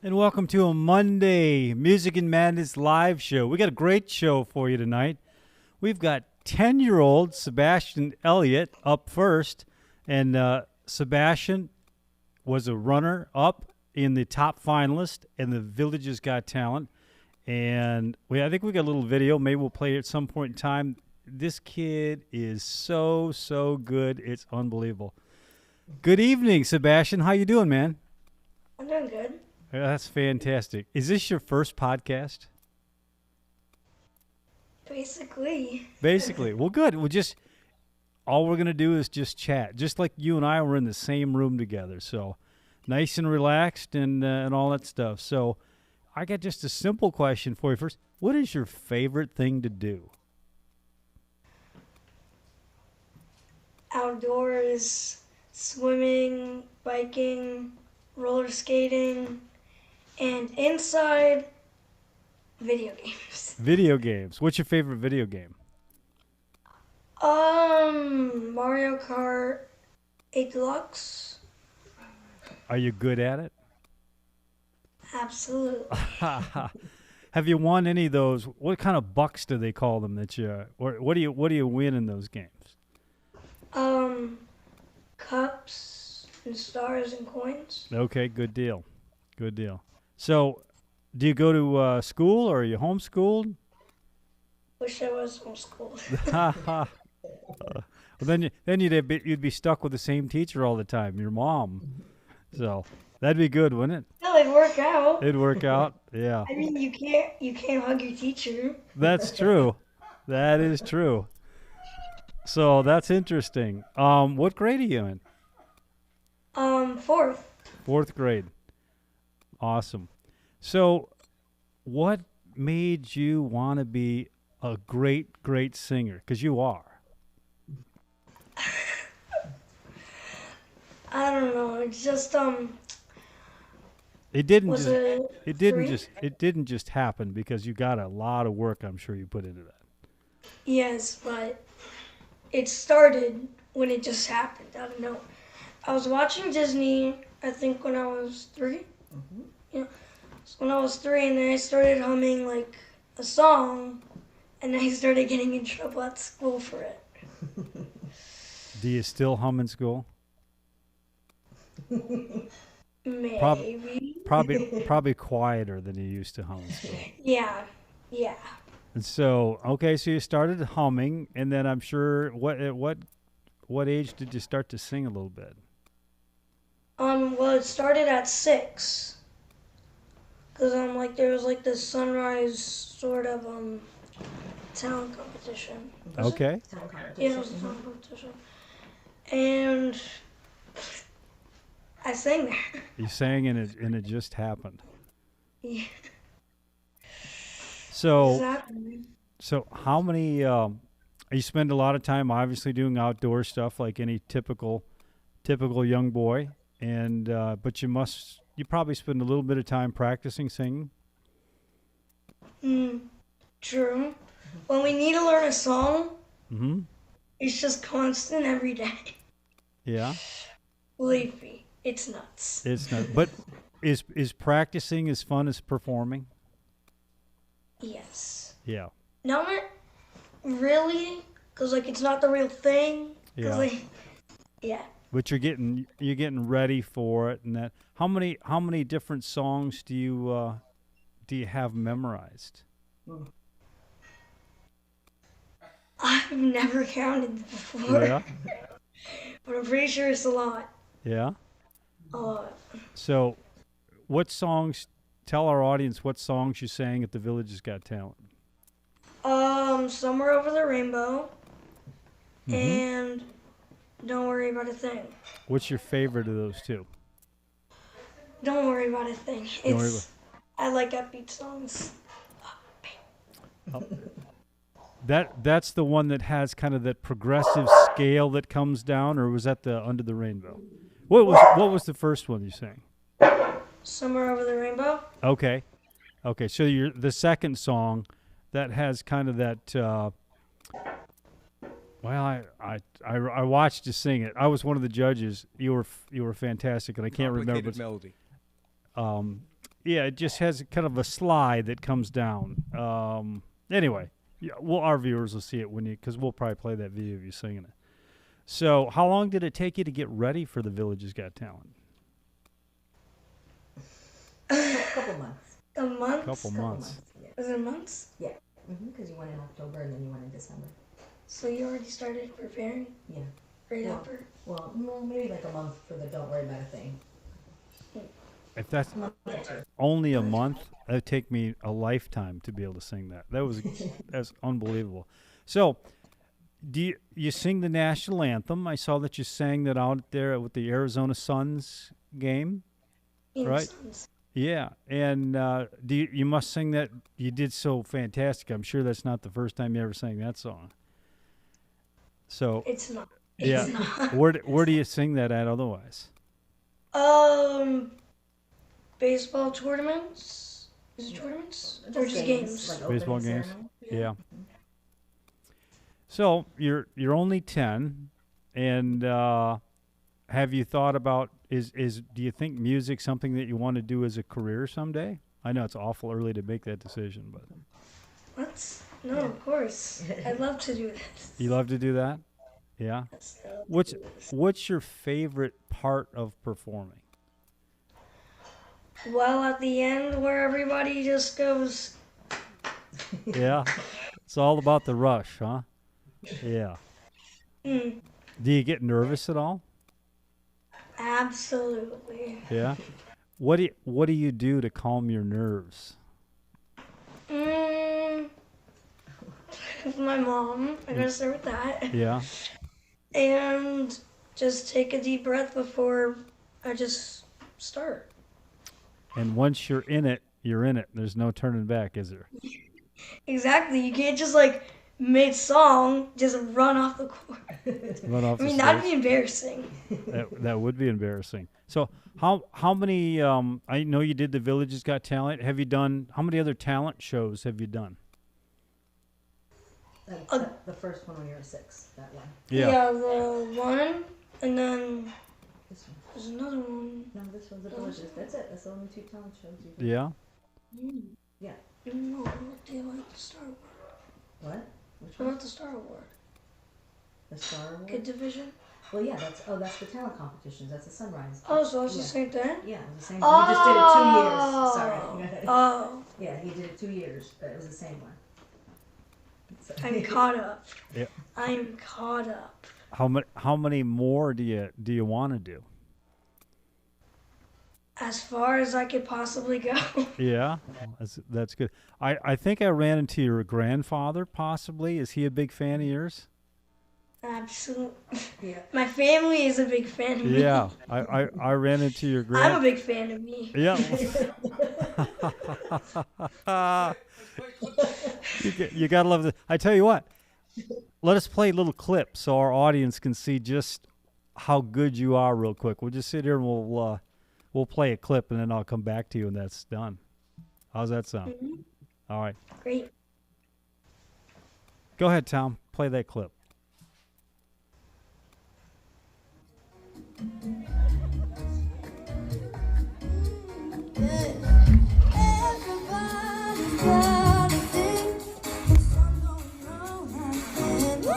And welcome to a Monday Music and Madness live show. We got a great show for you tonight. We've got 10-year-old Sebastian Elliot up first, and Sebastian was a runner-up in the top finalist in the Village's Got Talent. And I think we got a little video. Maybe we'll play it at some point in time. This kid is so good. It's unbelievable. Good evening, Sebastian. How you doing, man? I'm doing good. That's fantastic. Is this your first podcast? Basically. Well, good. All we're going to do is just chat, just like you and I were in the same room together. So nice and relaxed and all that stuff. So I got just a simple question for you first. What is your favorite thing to do? Outdoors, swimming, biking, roller skating, and inside, video games. Video games. What's your favorite video game? Mario Kart 8 Deluxe. Are you good at it? Absolutely. Have you won any of those? What kind of bucks do they call them that or what do you win in those games? Cups and stars and coins. Okay, good deal. So, do you go to school or are you homeschooled? Wish I was homeschooled. Well, then you'd be stuck with the same teacher all the time, your mom. So that'd be good, wouldn't it? No, it'd work out. It'd work out. Yeah. I mean, you can't hug your teacher. That's true. That is true. So that's interesting. What grade are you in? Fourth. Fourth grade. Awesome. So, what made you want to be a great singer? Because you are. I don't know. It's just It didn't was just. it It didn't three? just. It didn't just happen because you got a lot of work. I'm sure you put into that. Yes, but it started when it just happened. I don't know. I was watching Disney, I think when I was 3. Yeah. So when I was 3, and then I started humming like a song, and I started getting in trouble at school for it. Do you still hum in school? Maybe. Probably quieter than you used to hum in school. Yeah. And so, okay, so you started humming, and then I'm sure at what age did you start to sing a little bit? Well, it started at 6. Cause there was like this sunrise sort of talent competition. Was it? Okay. Yeah, it was a talent competition, and I sang there. You sang and it just happened. Yeah, So exactly. so how many you spend a lot of time obviously doing outdoor stuff like any typical young boy, and but you probably spend a little bit of time practicing singing. True. When we need to learn a song, Mhm. it's just constant every day. Yeah. Believe me, it's nuts. It's not, but is practicing as fun as performing? Yes. Yeah. Not really, cause it's not the real thing. Yeah. Cause yeah. But you're getting ready for it, and that. How many different songs do you have memorized? I've never counted before, Yeah. but I'm pretty sure it's a lot. Yeah. A lot. So, what songs? Tell our audience what songs you sang at the Village's Got Talent. Somewhere Over the Rainbow, Mm-hmm. and Don't Worry About a Thing. What's your favorite of those two? Don't worry about a thing. Don't worry I like upbeat songs. That's the one that has kind of that progressive scale that comes down, or was that the Under the Rainbow? What was the first one you sang? Somewhere Over the Rainbow. Okay. So the second song that has kind of that. Well, I watched you sing it. I was one of the judges. You were fantastic, and I can't remember. Melody. yeah, it just has kind of a slide that comes down. Anyway, yeah, well, our viewers will see it when you, because we'll probably play that video of you singing it. So, how long did it take you to get ready for the Village's Got Talent? A couple months. A month? Couple months. Yeah. Was it months? Yeah. Because you went in October and then you went in December. So you already started preparing Yeah. right Yeah. after? Well, no, maybe like a month for the don't worry about a thing. If that's A month or two. only a month, that would take me a lifetime to be able to sing that. That's unbelievable. So, do you sing the national anthem? I saw that you sang that out there with the Arizona Suns game. Right. Sons. Yeah, and you must sing that? You did so fantastic. I'm sure that's not the first time you ever sang that song. So It's not. yeah, It's not. where do you sing that at otherwise? Baseball tournaments? Is it tournaments? Or just games? Like Baseball opening games? ceremony. Yeah. So you're only 10, and have you thought about do you think music something that you want to do as a career someday? I know it's awful early to make that decision, but What? No, of course. I'd love to do this. you love to do that? Yeah. Yes, I love to What's do this. what's your favorite part of performing? Well, at the end where everybody just goes, Yeah. It's all about the rush, huh? Yeah. mm, Do you get nervous at all? absolutely. Yeah. What do you do to calm your nerves? Mm, my mom, I gotta start with that. Yeah. And just take a deep breath before I just start. And once you're in it, you're in it. There's no turning back, is there? Exactly. You can't just like mid-song just run off the court. Run off I mean, the that'd stage. be embarrassing. That would be embarrassing. So how many? I know you did the Village's Got Talent. Have you done? How many other talent shows have you done? The first one when you were 6, that one. Yeah. The one, and then This one. there's another one. No, this one's the Villages. That's it. That's the only 2 talent shows you've done. Yeah. Yeah. No, what do you like the Star Award? What? Which What one? about the Star Award? The Star Award? Kid Division? Well, yeah, that's the talent competitions. That's the Sunrise. Oh, so it's Yeah. the same thing? Yeah, it was the same. You just did it 2 years. Sorry. Oh, Yeah, he did it 2 years, but it was the same one. So- I'm caught up. Yeah. I'm caught up. How many more do you want to do? As far as I could possibly go. Yeah, that's good. I think I ran into your grandfather. Possibly, is he a big fan of yours? Absolutely. Yeah. My family is a big fan of me. Yeah, I ran into your I'm a big fan of me. Yeah. You gotta love the. I tell you what, let us play a little clip so our audience can see just how good you are real quick. We'll just sit here and we'll play a clip and then I'll come back to you when that's done. How's that sound? Mhm. All right. Great. Go ahead, Tom. Play that clip. Everybody's got a thing, but some don't know how to handle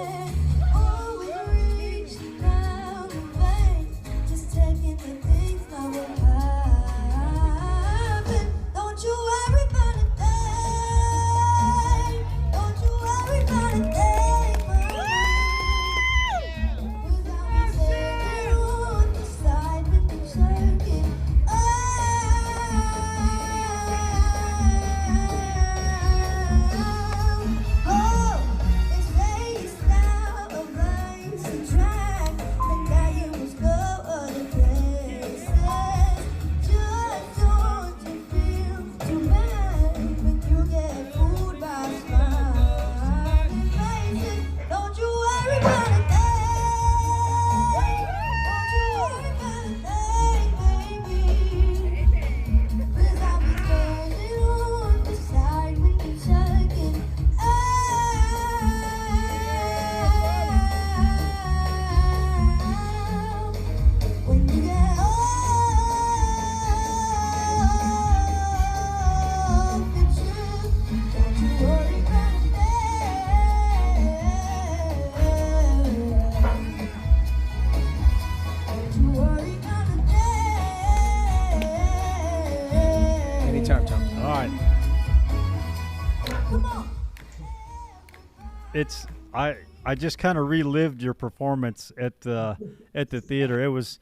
it. Always reaching out in vain, just taking the things that will happen. Don't you worry about a thing. Don't you worry about a thing, mama. 'Cause I'll be taking right. Come on. It's I just kind of relived your performance at the theater. It was,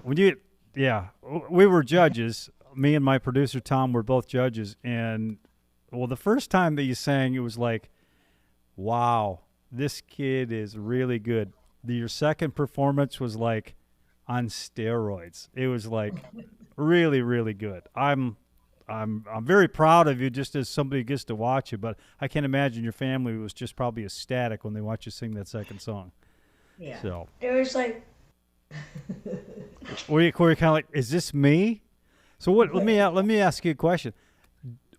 when you, yeah, we were judges. Me and my producer Tom were both judges, and well, the first time that you sang, it was like, wow, this kid is really good. Your second performance was like on steroids. It was like really, really good. I'm very proud of you, just as somebody who gets to watch you. But I can't imagine your family was just probably ecstatic when they watched you sing that second song. Yeah. So It was like, were you kind of like, is this me? So what? Let me ask you a question.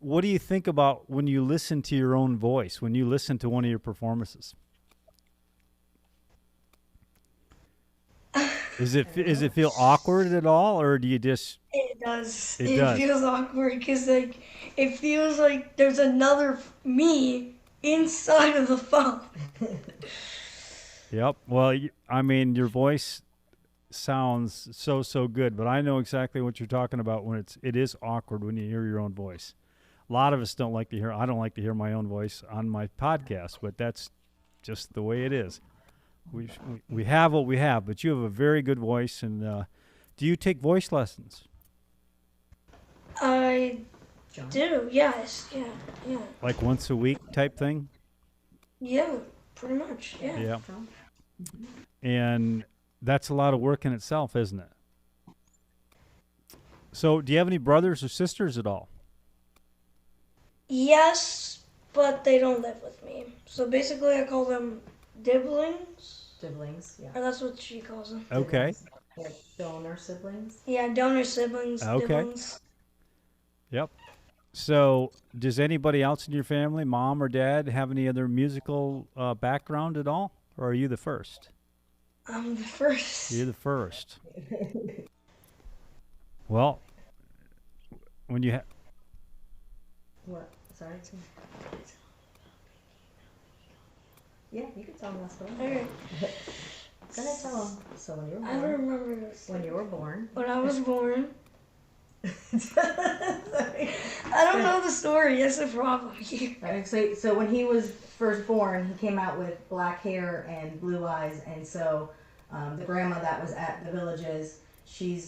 What do you think about when you listen to your own voice? When you listen to one of your performances? Is it feel awkward at all, or do you just? it does. It It does. feels awkward because like it feels like there's another me inside of the phone. Yep. Well, I mean, your voice sounds so good, but I know exactly what you're talking about when it is awkward when you hear your own voice. A lot of us don't like to hear. I don't like to hear my own voice on my podcast, but that's just the way it is. We have what we have, but you have a very good voice. And do you take voice lessons? I John? do. Yes. Yeah. Yeah. Like once a week type thing? Yeah. Pretty much. Yeah. Yeah. John? And that's a lot of work in itself, isn't it? So, do you have any brothers or sisters at all? Yes, but they don't live with me. So basically, I call them dibblings. Siblings, yeah. Or that's what she calls them. Okay. Siblings. Like donor siblings. Yeah, donor siblings, Okay. dibblings. Yep. So, does anybody else in your family, mom or dad, have any other musical background at all? Or are you the first? I'm the first. You're the first. Well, when you have. What? Sorry. Yeah, you can tell them that story. Okay. Go ahead, tell them. So when you were I don't born, remember this. when you were born. When I was born, Sorry. I don't know the story. That's the problem here. Right, so when he was first born, he came out with black hair and blue eyes, and so the grandma that was at the villages, she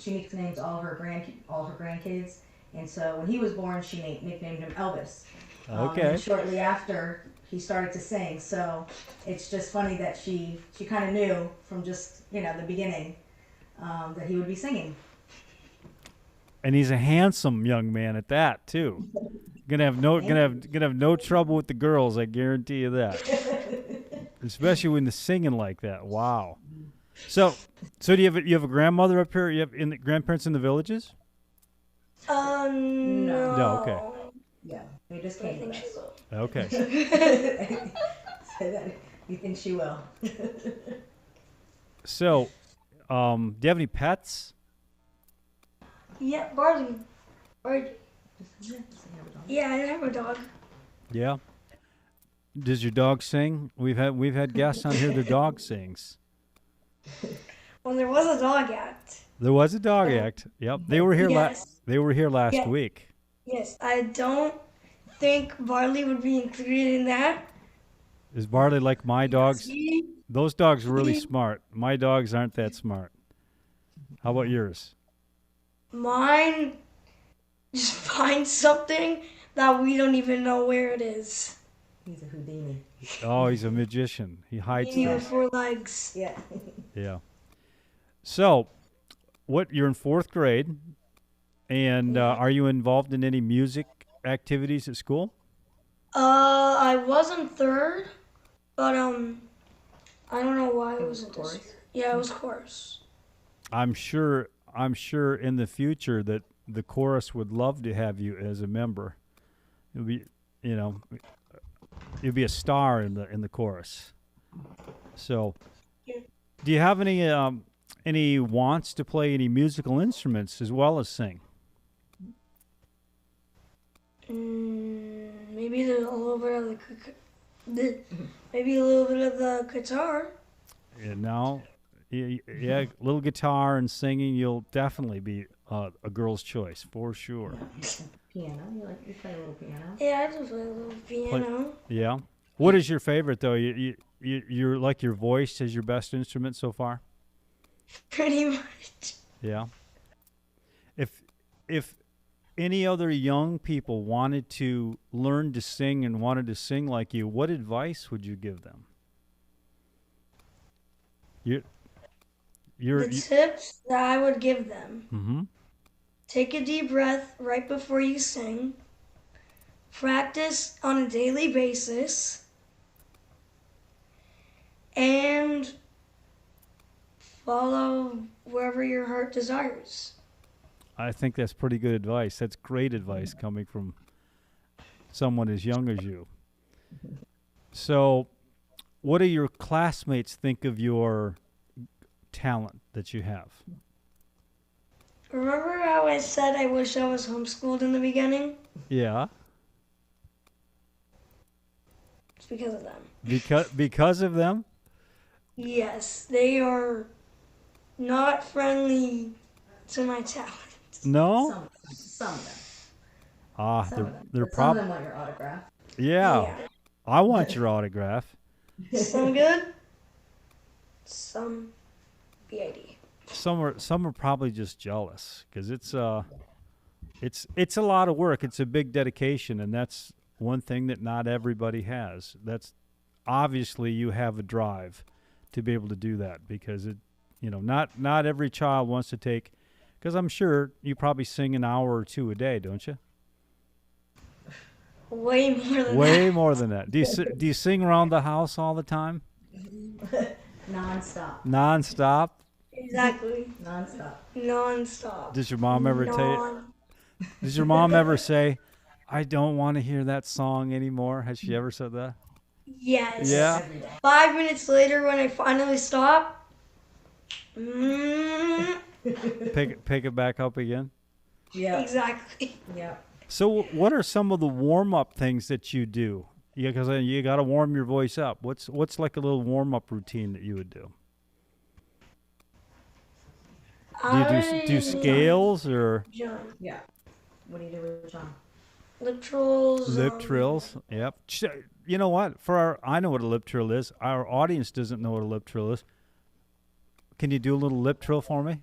nicknames all her grandkids, and so when he was born, she nicknamed him Elvis. Okay. And shortly after, he started to sing. So it's just funny that she kind of knew from just the beginning that he would be singing. And he's a handsome young man at that too. Gonna have no trouble with the girls, I guarantee you that. Especially when they're singing like that. Wow. So do you have a grandmother up here? You have grandparents in the villages? No. No, okay. Yeah, they just I came think to she us. will. Okay. Say that. You think she will? So, do you have any pets? Yeah, Barley. Yeah, I have a dog. Yeah. Does your dog sing? We've had guests on here. The dog sings. Well, there was a dog act. There was a dog act. Yep. They were here Yes. They were here last Yeah. week. Yes, I don't think Barley would be included in that. Is Barley like my dogs? He- Those dogs are really he- smart. My dogs aren't that smart. How about yours? Mine just finds something that we don't even know where it is. He's a Houdini. Oh, he's a magician. He hides Eating with things. 4 legs. Yeah. Yeah. So, you're in 4th grade, and are you involved in any music activities at school? I was in 3rd, but I don't know why it was wasn't chorus? this year. Yeah, it was chorus. I'm sure in the future that the chorus would love to have you as a member. You'll be, you'll be a star in the chorus. So, Yeah. do you have any wants to play any musical instruments as well as sing? Maybe a little bit of maybe a little bit of the guitar. Yeah, no. Yeah, little guitar and singing, you'll definitely be a girl's choice for sure. Piano. You play a little piano. Yeah, I do play a little piano. Yeah. What is your favorite though? You're like your voice is your best instrument so far. Pretty much. Yeah. If any other young people wanted to learn to sing and wanted to sing like you, what advice would you give them? The tips that I would give them: Mm-hmm. take a deep breath right before you sing, practice on a daily basis, and follow wherever your heart desires. I think that's pretty good advice. That's great advice coming from someone as young as you. So, what do your classmates think of your talent that you have? Remember how I said I wish I was homeschooled in the beginning? Yeah. It's because of them. Because of them? Yes, they are not friendly to my talent. No? Some of them. Ah, Some of them. they're But some of probably them want your autograph. yeah. I want your autograph. Some good, some BID. Some are probably just jealous because it's a lot of work. It's a big dedication, and that's one thing that not everybody has. That's obviously you have a drive to be able to do that because not every child wants to take. Because I'm sure you probably sing an hour or two a day, don't you? Way more than Way that. more than that. Do you sing around the house all the time? Non-stop. Non-stop? Exactly. Non-stop. Does your mom ever tell you? Does your mom ever say, "I don't want to hear that song anymore"? Has she ever said that? Yes. Yeah. Every day. 5 minutes later, when I finally stop, Pick it back up again. Yeah. exactly. Yeah. So, what are some of the warm-up things that you do? Yeah, because you got to warm your voice up. What's like a little warm-up routine that you would do? Do you do scales or John. Yeah. What do you do with John? Lip trills. lip trills? Yep. You know what? I know what a lip trill is. Our audience doesn't know what a lip trill is. Can you do a little lip trill for me?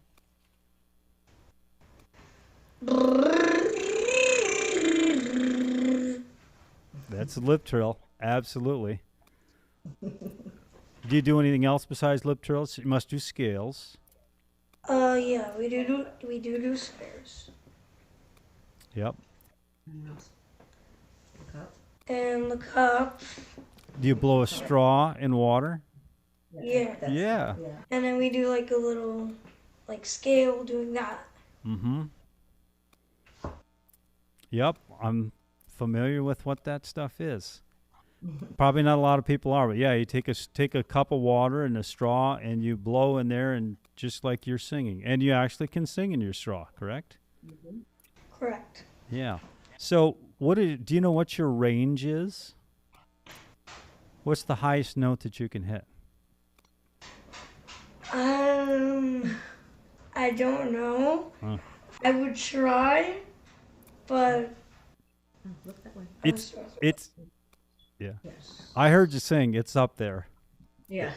That's a lip trill. Absolutely. Do you do anything else besides lip trills? You must do scales. Yeah, we do spares. Yep. Cup. And the cup. Do you blow a straw in water? Yeah. Yeah. Yeah. And then we do like a little scale doing that. Mm-hmm. Yep. I'm familiar with what that stuff is. Probably not a lot of people are, but yeah, you take a cup of water and a straw and you blow in there and just like you're singing. And you actually can sing in your straw, correct? Correct. Yeah. So do you know what your range is? What's the highest note that you can hit? I don't know. Huh. I would try, but Look that way. It's yeah. Yes. I heard you sing. It's up there. Yeah.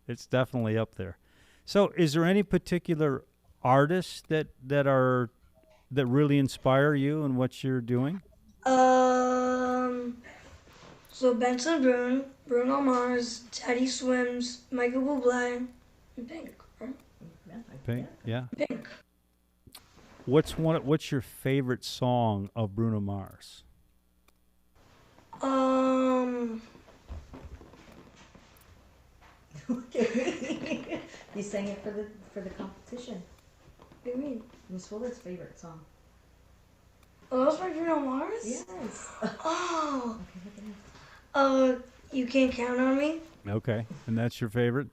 It's definitely up there. So, is there any particular artists that really inspire you in what you're doing? So Benson Boone, Bruno Mars, Teddy Swims, Michael Bublé, and Pink. Right? Pink? Yeah. Pink. What's your favorite song of Bruno Mars? You sang it for the competition. What do you mean? Miss Fuller's favorite song. Oh, that was by Bruno Mars? Yes. Oh. Okay, look at that. You Can't Count on Me? Okay, and that's your favorite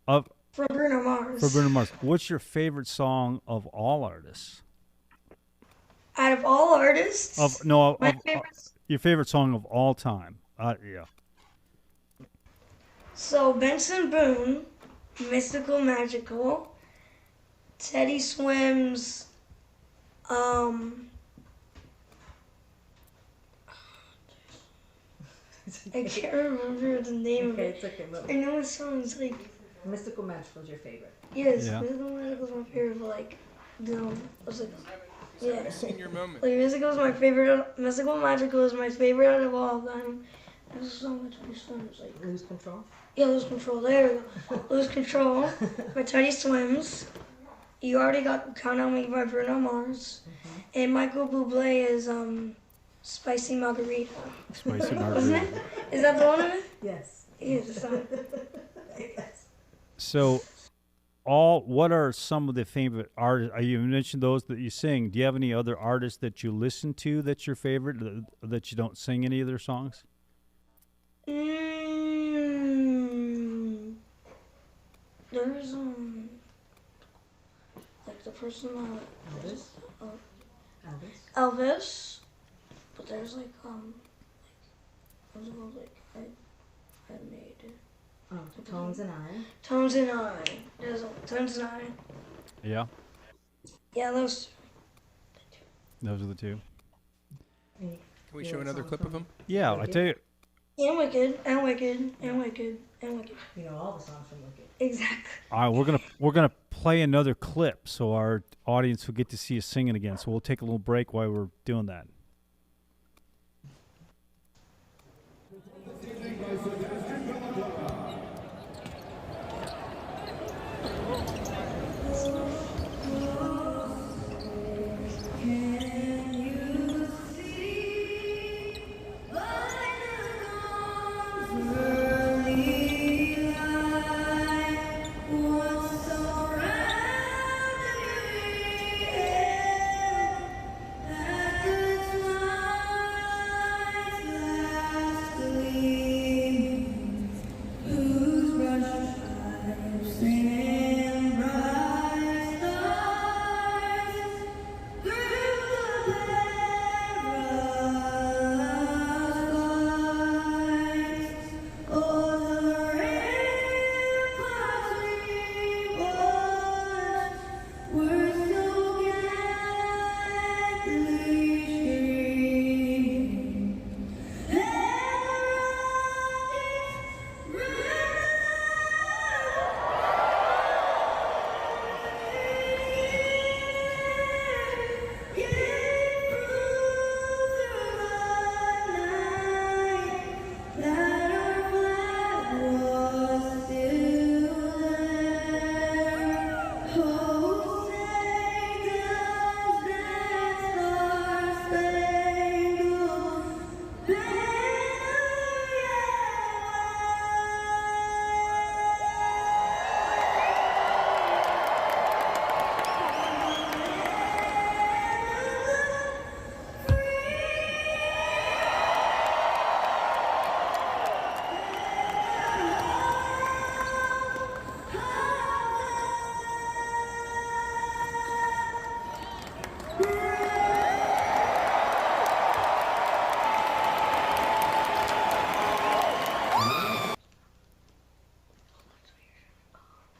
From Bruno Mars. for Bruno Mars. What's your favorite song of all artists? Out of all artists? My favorite. Your favorite song of all time? Yeah. So Benson Boone, Mystical Magical, Teddy Swims. I can't remember the name of Okay, it. it's okay. Look. I know it sounds like Mystical Magical is your favorite. yes, Yeah. Mystical Magical is my favorite, but like what's it? Yeah. Senior moment. Like Mystical is my favorite. Mystical Magical is my favorite out of all of them. There's so much fun. It's like Lose Control. yeah, Lose Control. There we go. Lose Control. My Teddy Swims. You already got Count on Me by Bruno Mars. And Michael Bublé is Spicy Margarita. Spicy Isn't margarita. it? Is that the one of it? Yes. Yes, it's on. Yes. So, what are some of the favorite artists? You mentioned those that you sing. Do you have any other artists that you listen to that's your favorite, that you don't sing any of their songs? There's like the person Elvis. uh, Elvis. Elvis, but there's like what's it called? Like I made it. Oh, Tones and I. Tones and I. There's Tones and I. Yeah, Yeah, those. those are the two. Can we You show know another song clip of from- him? Yeah, I Wicked? tell you. And Wicked, and Wicked, and Wicked, and Wicked. You know all the songs from Wicked. Exactly. All right, we're gonna play another clip so our audience will get to see us singing again. So we'll take a little break while we're doing that.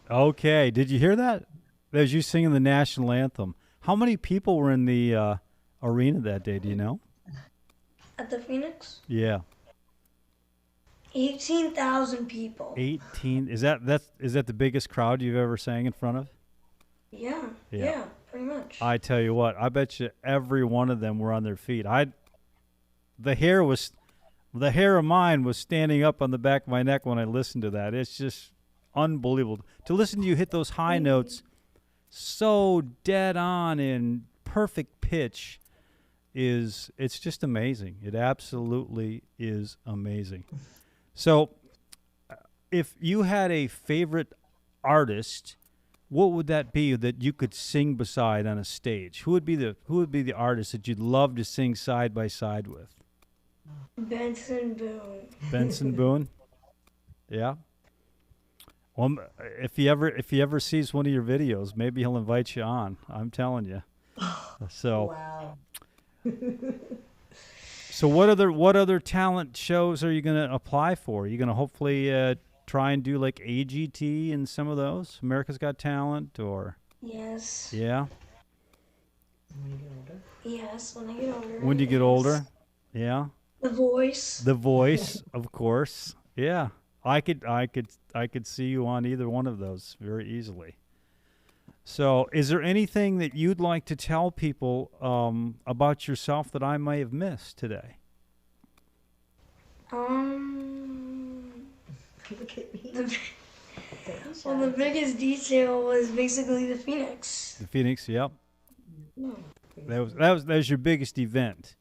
Okay, did you hear that? That was you singing the national anthem. How many people were in the arena that day? Do you know? At the Phoenix, Yeah, 18,000 people. 18. Is that the biggest crowd you've ever sang in front of? Yeah, Yeah. yeah, pretty much. I tell you what, I bet you every one of them were on their feet. The hair of mine was standing up on the back of my neck when I listened to that. It's just unbelievable to listen to you hit those high notes so dead on in perfect pitch. It's just amazing. It absolutely is amazing. So, if you had a favorite artist, what would that be that you could sing beside on a stage? Who would be the artist that you'd love to sing side by side with? Benson Boone. Benson Boone? Yeah. Well, if he ever sees one of your videos, maybe he'll invite you on. I'm telling you. So, Wow. so what other talent shows are you going to apply for? Are you going to hopefully try and do like AGT and some of those? America's Got Talent or Yes. Yeah. When you get older. Yes, when I get older. When you get yes. older. Yeah. The voice. The voice, of course. Yeah. I could see you on either one of those very easily. So, is there anything that you'd like to tell people about yourself that I may have missed today? Look at me. The, Take a well, the shot. biggest detail was basically the Phoenix. The Phoenix, yep. No. That was your biggest event.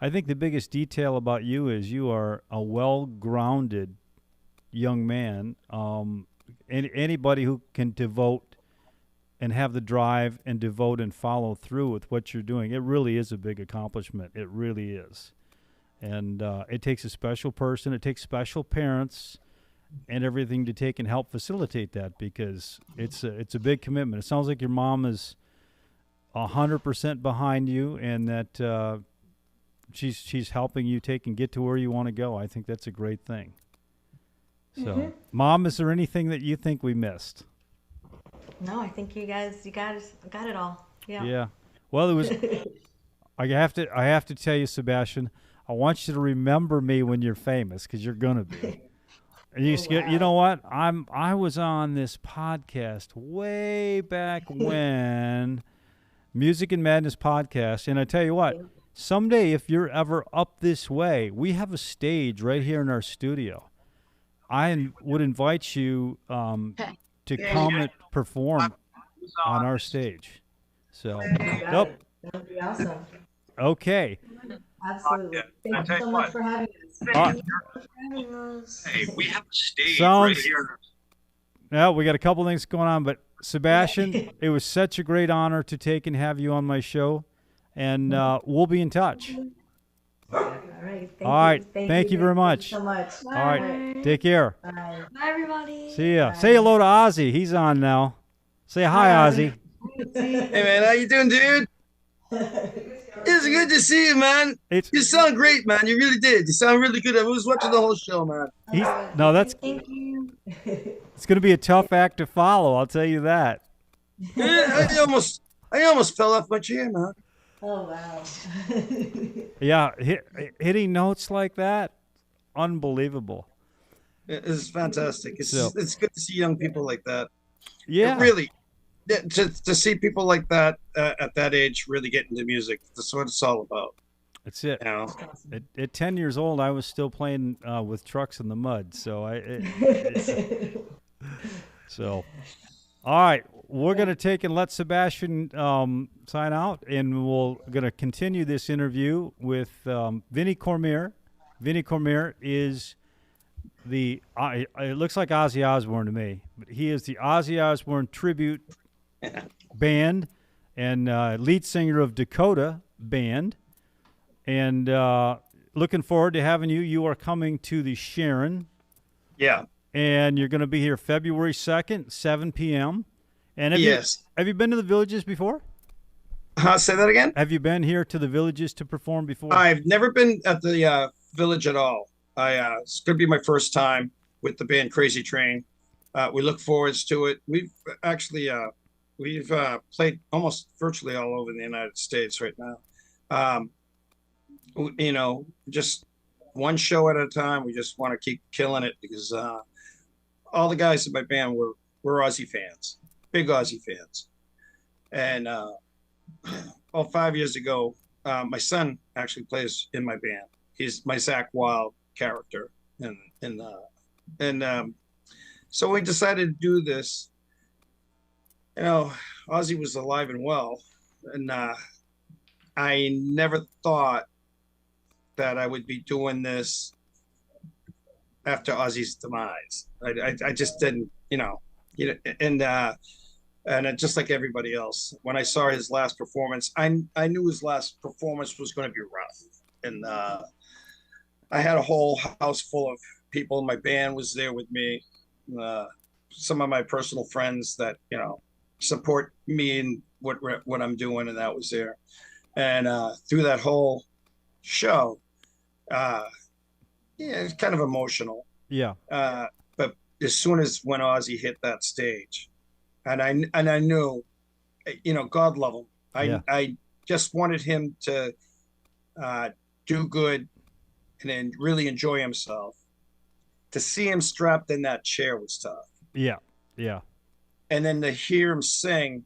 I think the biggest detail about you is you are a well-grounded young man. Anybody who can devote and have the drive and devote and follow through with what you're doing, it really is a big accomplishment. It really is. And it takes a special person. It takes special parents and everything to take and help facilitate that, because it's a big commitment. It sounds like your mom is 100% behind you, and that she's helping you take and get to where you want to go. I think that's a great thing. So, Mom, is there anything that you think we missed? No, I think you got it all. Yeah. Yeah. Well, it was. I have to tell you, Sebastian. I want you to remember me when you're famous, because you're gonna be. And you know what? I was on this podcast way back when, Music and Madness podcast, and I tell you what, someday if you're ever up this way, we have a stage right here in our studio. I would invite you to come and perform on our stage. So, nope. That would be awesome. Okay. Absolutely. Thank you so much for having us. Having us. Hey, we have a stage Sounds- right here. Now we got a couple things going on, but Sebastian, it was such a great honor to take and have you on my show, and we'll be in touch. All right. Thank All right. you. Thank you very much. Thank you so much. All right, take care. Bye. Bye, everybody. See ya. Say hello to Ozzy. He's on now. Say hi, Ozzy. Hey man, how you doing, dude? It's good to see you, man. It's You sound great, man. You really did. You sound really good. I was watching the whole show, man. he's, no, that's Thank you. it's going to be a tough act to follow. I'll tell you that. Yeah, I almost fell off my chair, man. Oh wow. Yeah, hitting notes like that, unbelievable. It's fantastic. It's So- it's good to see young people like that. Yeah, Really, to see people like that at that age really get into music. That's what it's all about. that's it. You know. At 10 years old, I was still playing with trucks in the mud. So so, all right, we're gonna take and let Sebastian sign out, and we're gonna continue this interview with Vinnie Cormier. Vinnie Cormier is it looks like Ozzy Osbourne to me, but he is the Ozzy Osbourne tribute band and lead singer of Dakota Band. And looking forward to having you. You are coming to the Sharon, Yeah. and you're going to be here February 2nd, 7 p.m. And Yes. have you been to the Villages before? Say that again. Have you been here to the Villages to perform before? I've never been at the Village at all. It's going to be my first time with the band Crazy Train. We look forward to it. We've actually played almost virtually all over the United States right now. Just one show at a time. We just want to keep killing it, because all the guys in my band were Ozzy fans, big Ozzy fans. And 5 years ago, my son actually plays in my band. He's my Zach Wilde character, so we decided to do this. Ozzy was alive and well, and I never thought that I would be doing this after Ozzy's demise. I just didn't, and just like everybody else, when I saw his last performance, I knew his last performance was going to be rough, and I had a whole house full of people. My band was there with me. Some of my personal friends that support me in what I'm doing, and that was there. And through that whole show, it's kind of emotional. Yeah. But as soon as when Ozzy hit that stage, and I knew God love him. Yeah. I just wanted him to uh, do good and then really enjoy himself. To see him strapped in that chair was tough. Yeah. Yeah. And then to hear him sing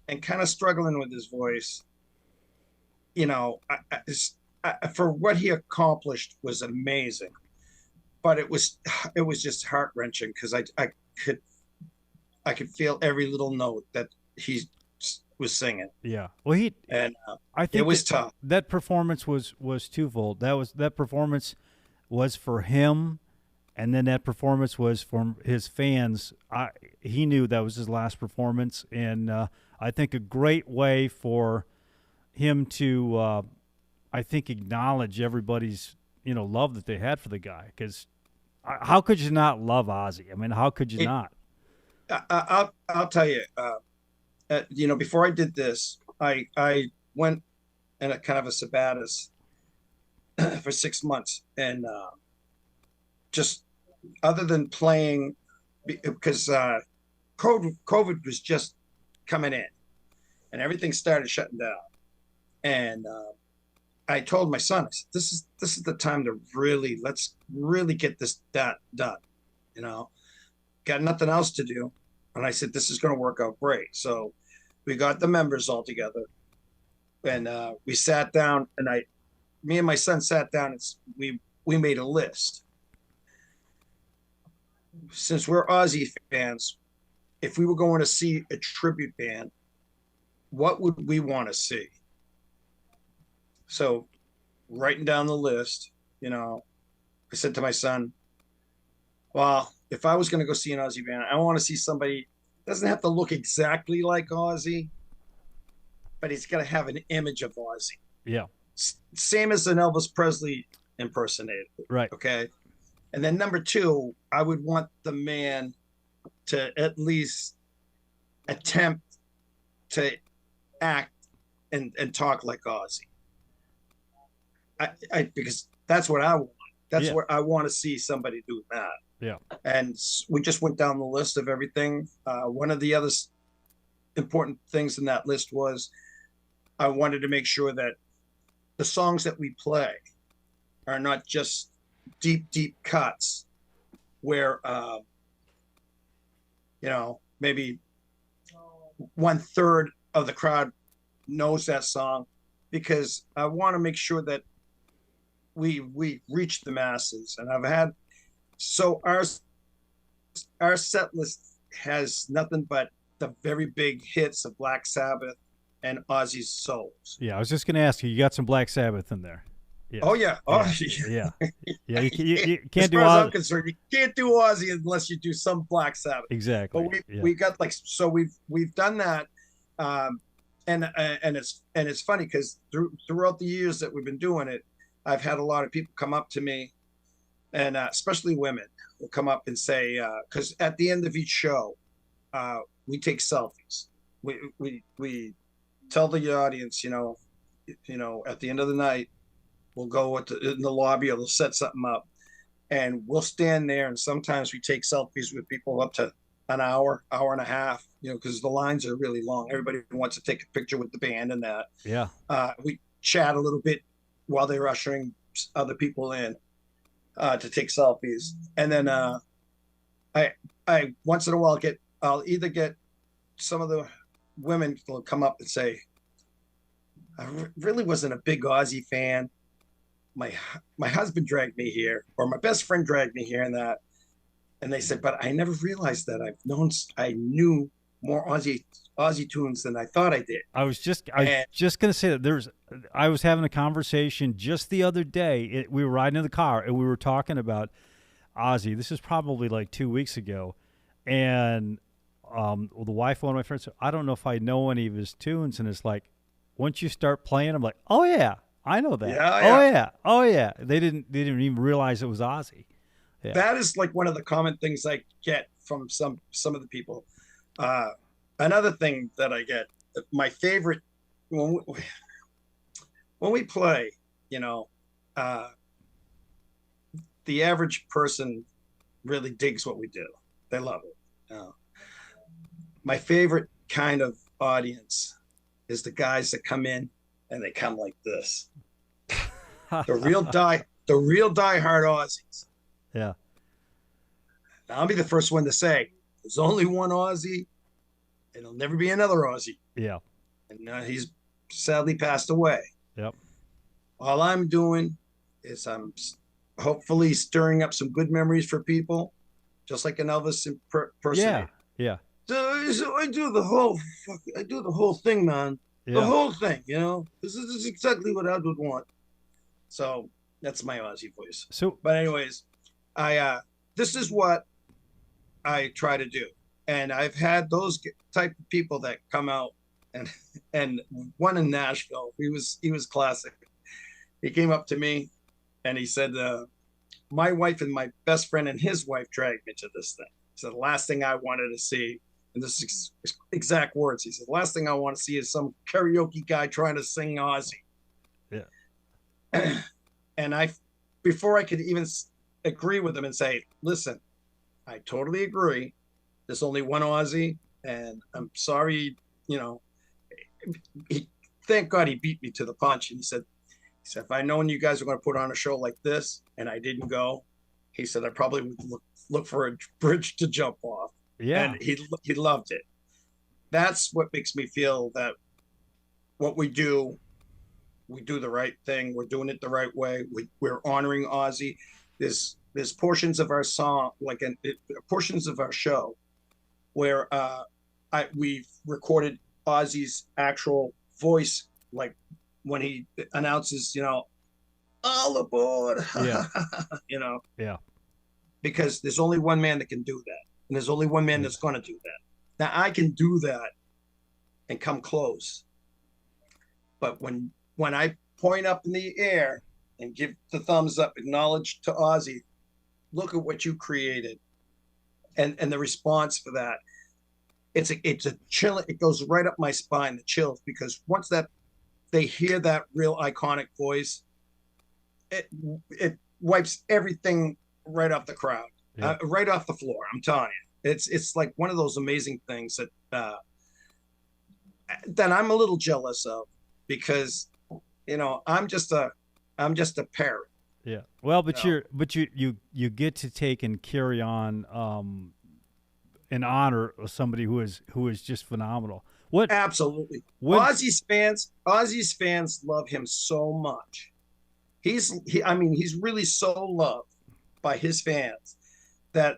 and kind of struggling with his voice, for what he accomplished was amazing. But it was just heart wrenching because could I could feel every little note that he was singing, Yeah. Well, and I it think was tough. that performance was twofold. That performance was for him, and then that performance was for his fans. He knew that was his last performance, and I think a great way for him to, I think, acknowledge everybody's love that they had for the guy. Because how could you not love Ozzy? I mean, how could you It, not? I'll tell you. Before I did this, I went in a kind of a sabbatus for 6 months, and just other than playing, because COVID was just coming in, and everything started shutting down, and I told my son, I said, "This is the time to let's really get this done. Got nothing else to do." And I said, "This is going to work out great." So we got the members all together, and we sat down, and me and my son sat down, and we made a list. Since we're Ozzy fans, if we were going to see a tribute band, what would we want to see? So, writing down the list, I said to my son, "Well, if I was going to go see an Ozzy band, I want to see somebody doesn't have to look exactly like Ozzy, but he's got to have an image of Ozzy. Yeah. Same as an Elvis Presley impersonator." Right. Okay. And then number two, I would want the man to at least attempt to act and talk like Ozzy. Because that's what I want. That's Yeah. what I want to see somebody do that. Yeah. And we just went down the list of everything. One of the other important things in that list was I wanted to make sure that the songs that we play are not just deep cuts where, maybe 1/3 of the crowd knows that song, because I want to make sure that we reach the masses. And our set list has nothing but the very big hits of Black Sabbath and Ozzy's solos. Yeah. I was just going to ask you. You got some Black Sabbath in there. Yeah. Oh yeah, Yeah. Yeah. You As can't do far as I'm all. concerned, you can't do Ozzy unless you do some Black Sabbath. Exactly. But Yeah. we got we've done that, and it's funny because throughout the years that we've been doing it, I've had a lot of people come up to me, and especially women will come up and say, because at the end of each show, we take selfies. We tell the audience, at the end of the night, we'll go in the lobby, or they'll set something up, and we'll stand there, and sometimes we take selfies with people up to an hour and a half, because the lines are really long. Everybody wants to take a picture with the band and that. Yeah. We chat a little bit while they're ushering other people in to take selfies. And then I once in a while I'll either get some of the women will come up and say, "I really wasn't a big Ozzy fan. My husband dragged me here, or my best friend dragged me here," and they said, "But I never realized that I knew more Ozzy tunes than I thought I did." I was just gonna say that I was having a conversation just the other day. We were riding in the car and we were talking about Ozzy. This is probably like 2 weeks ago, and the wife of one of my friends said, "I don't know if I know any of his tunes," and it's like, once you start playing, I'm like, "Oh yeah, I know that. Yeah. Oh yeah." They didn't even realize it was Ozzy. Yeah. That is like one of the common things I get from some of the people. Another thing that I get, my favorite, when we play, the average person really digs what we do. They love it. My favorite kind of audience is the guys that come in and they come like this. The real diehard Aussies. Yeah. Now, I'll be the first one to say there's only one Aussie, and there'll never be another Aussie. Yeah. And he's sadly passed away. Yep. All I'm doing is I'm hopefully stirring up some good memories for people, just like an Elvis impersonator. Yeah. So I do the whole thing, man. Yeah. The whole thing, This is exactly what I would want. So that's my Aussie voice. So, But anyways, this is what I try to do, and I've had those type of people that come out, and one in Nashville, he was classic. He came up to me, and he said, "My wife and my best friend and his wife dragged me to this thing." He said, "The last thing I wanted to see," and this is exact words. He said, "The last thing I want to see is some karaoke guy trying to sing Ozzy." Yeah. And before I could even agree with him and say, "Listen, I totally agree. There's only one Aussie, and I'm sorry, thank God he beat me to the punch." And he said, "If I'd known you guys were going to put on a show like this and I didn't go," he said, "I probably would look for a bridge to jump off." Yeah. And he loved it. That's what makes me feel that what we do the right thing. We're doing it the right way. We're honoring Ozzy. There's portions of our song, portions of our show, where we've recorded Ozzy's actual voice, like when he announces, "All aboard," Yeah. Yeah. because there's only one man that can do that, and there's only one man that's going to do that. Now I can do that and come close, but when I point up in the air and give the thumbs up, acknowledge to Ozzy, look at what you created, and the response for that, it's a chill. It goes right up my spine, the chills, because once that they hear that real iconic voice, it wipes everything right off the crowd, right off the floor. I'm telling you, it's like one of those amazing things that I'm a little jealous of, because I'm just a parrot. Yeah. Well, but you get to take and carry on in honor of somebody who is just phenomenal. Absolutely. Ozzy's fans love him so much. He's really so loved by his fans that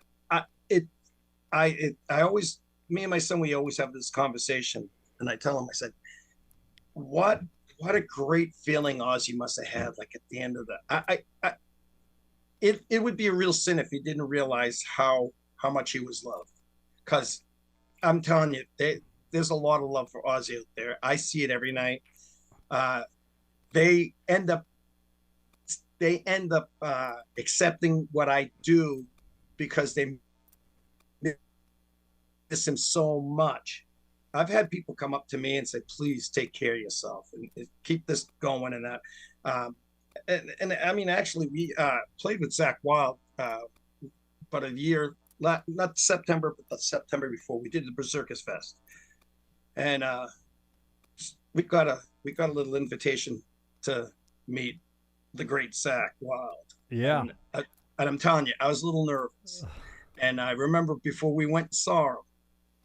me and my son, we always have this conversation, and I tell him, I said, what a great feeling Ozzy must have had, like at the end of that. It would be a real sin if he didn't realize how much he was loved. Because I'm telling you, there's a lot of love for Ozzy out there. I see it every night. They end up accepting what I do because they miss him so much. I've had people come up to me and say, "Please take care of yourself and keep this going," and that. And I mean, actually, we played with Zach Wild about a year, not September, but the September before. We did the Berserkers Fest, and we got a little invitation to meet the great Zach Wild. Yeah. And I'm telling you, I was a little nervous, and I remember before we went and saw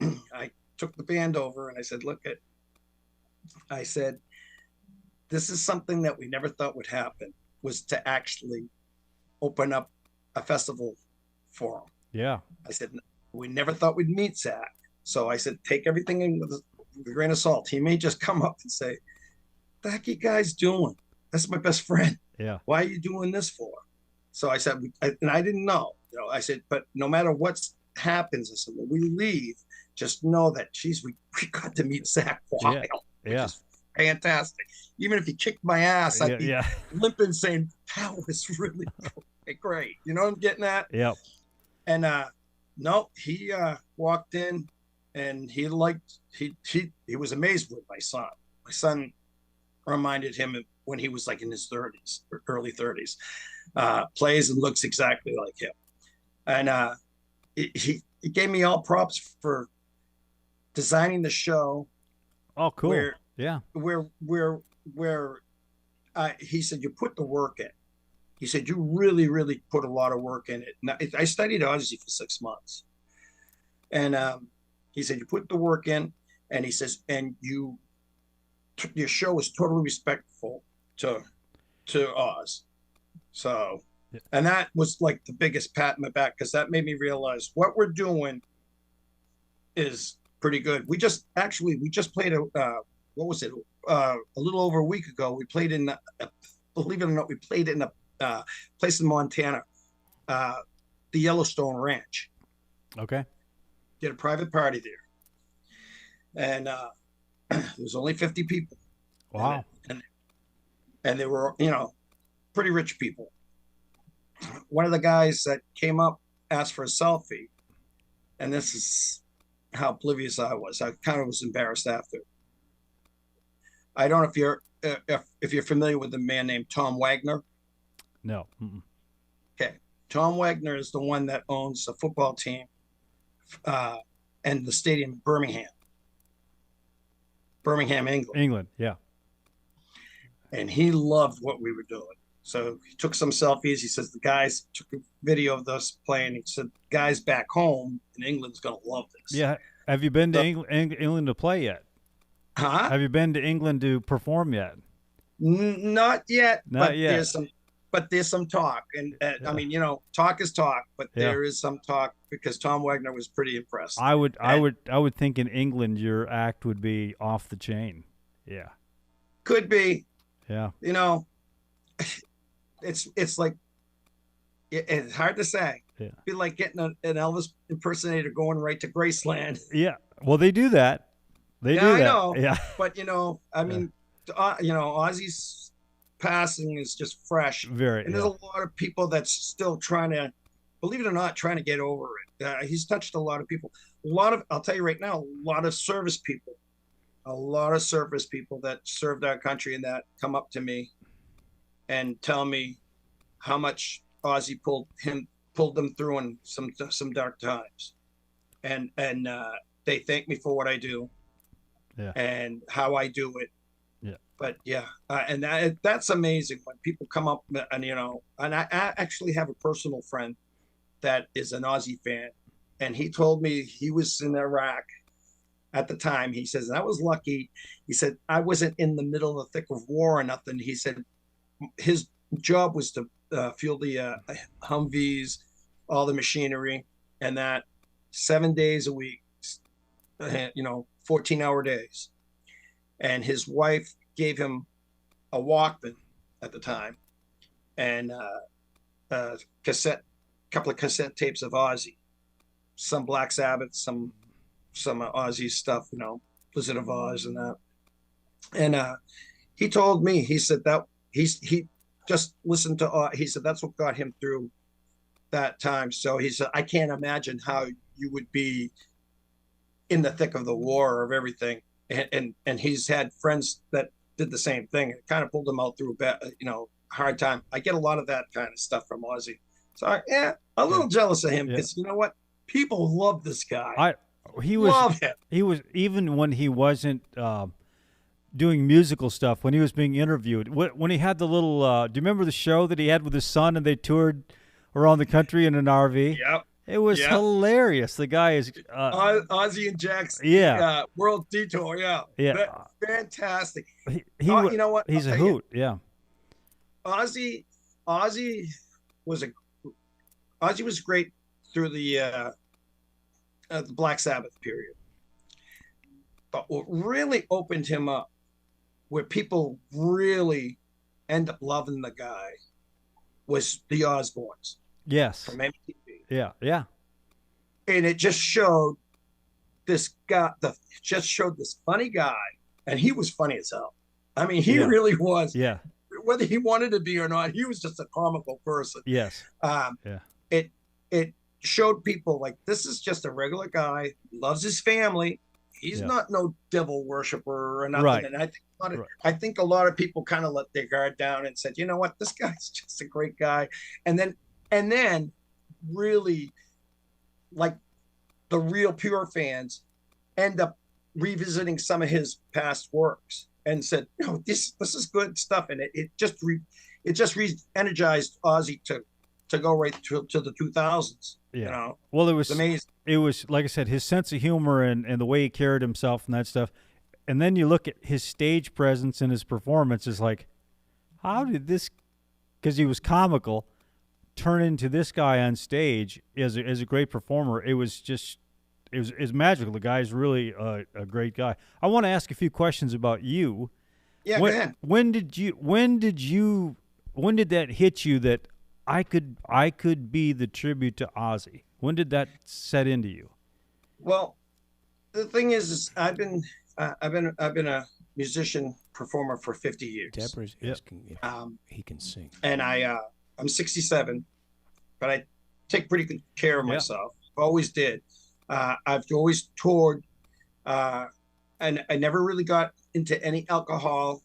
him, I took the band over and I said, I said, "This is something that we never thought would happen, was to actually open up a festival for him." Yeah. I said, "We never thought we'd meet Zach." So I said, take everything in with a grain of salt. He may just come up and say, "What the heck you guys doing? That's my best friend. Yeah. Why are you doing this for?" So I said, and I didn't know, I said, "But no matter what happens," I said, "when we leave, just know that, geez, we got to meet Zach Wild." Yeah. Which is fantastic. Even if he kicked my ass, I'd be limping saying, "That was really great." You know what I'm getting at? Yep. And no, he walked in and he was amazed with my son. My son reminded him of when he was like in his 30s or early 30s. Plays and looks exactly like him. And he gave me all props for designing the show, Oh, cool. where Yeah. where where where he said you put the work in. He said you really really put a lot of work in it. Now, I studied Ozzy for 6 months, and he said you put the work in, and he says and your show is totally respectful to Oz. So, Yeah. and that was like the biggest pat in the back because that made me realize what we're doing is pretty good. We just played what was it? A little over a week ago. We played in, believe it or not, we played in a place in Montana, the Yellowstone Ranch. Okay. Did a private party there, and there was only 50 people. Wow. And they were, pretty rich people. One of the guys that came up asked for a selfie, and this is how oblivious I was. I kind of was embarrassed after. I don't know if you're familiar with a man named Tom Wagner. No. Mm-mm. Okay, Tom Wagner is the one that owns the football team and the stadium in Birmingham, England. England. Yeah. And he loved what we were doing. So he took some selfies. He says the guys took a video of us playing. He said, guys back home in England's going to love this. Yeah. Have you been to England to play yet? Huh? Have you been to England to perform yet? Not yet. Not but yet. There's some talk. And I mean, talk is talk, but Yeah. there is some talk because Tom Wagner was pretty impressed. I would think in England your act would be off the chain. Yeah. Could be, Yeah. it's like, it's hard to say. Yeah. It'd be like getting an Elvis impersonator going right to Graceland. Yeah. Well, they do that. They do I that. know. Yeah. But I mean, Ozzy's passing is just fresh, Very. and there's a lot of people that's still trying to, believe it or not, trying to get over it. He's touched a lot of people. I'll tell you right now, a lot of service people that served our country and that come up to me and tell me how much Ozzy pulled them through in some dark times, and they thank me for what I do. Yeah. And how I do it. Yeah. But yeah, and that's amazing when people come up and and I actually have a personal friend that is an Aussie fan, and he told me he was in Iraq at the time. He says, I was lucky. He said, I wasn't in the middle of the thick of war or nothing. He said his job was to fuel the Humvees, all the machinery, and that 7 days a week, 14-hour days. And his wife gave him a Walkman at the time and a couple of cassette tapes of Ozzy, some Black Sabbath, some Ozzy stuff, Blizzard of Oz and that. And he told me, he said that he just listened to, he said that's what got him through that time. So he said, I can't imagine how you would be in the thick of the war of everything, and he's had friends that did the same thing. It kind of pulled him out through a hard time. I get a lot of that kind of stuff from Ozzy, so I'm a little jealous of him because you know what, people love this guy. Love him. He was, even when he wasn't doing musical stuff, when he was being interviewed, when he had the little. Do you remember the show that he had with his son, and they toured around the country in an RV? Yep. It was hilarious. The guy is Ozzy and Jack's World Detour. Yeah. Fantastic. He you know what? He's a hoot. Yeah. Ozzy was great through the Black Sabbath period. But what really opened him up, where people really end up loving the guy, was the Osbournes. Yes. From MTV. Yeah, yeah. And it just showed this guy, this funny guy, and he was funny as hell. I mean, he really was. Yeah. Whether he wanted to be or not, he was just a comical person. Yes. It showed people like, this is just a regular guy, loves his family. He's not no devil worshiper or nothing. Right. And I think a lot of people kind of let their guard down and said, you know what, this guy's just a great guy. And then really, like, the real pure fans end up revisiting some of his past works and said, "No, this is good stuff," and it just re-energized Ozzy to go right to the 2000s. Yeah. You know, Well, it's amazing. it was like I said, his sense of humor and the way he carried himself and that stuff. And then you look at his stage presence and his performance is like, how did this? Because he was comical, turn into this guy on stage as a great performer. It was just it was magical. The guy's really a great guy. I want to ask a few questions about you. Yeah, go ahead. When did that hit you that I could be the tribute to Ozzy? When did that set into you? Well, the thing is I've been a musician performer for 50 years. Deborah's asking if he can sing. And I'm 67, but I take pretty good care of myself. Always did. I've always toured, and I never really got into any alcohol.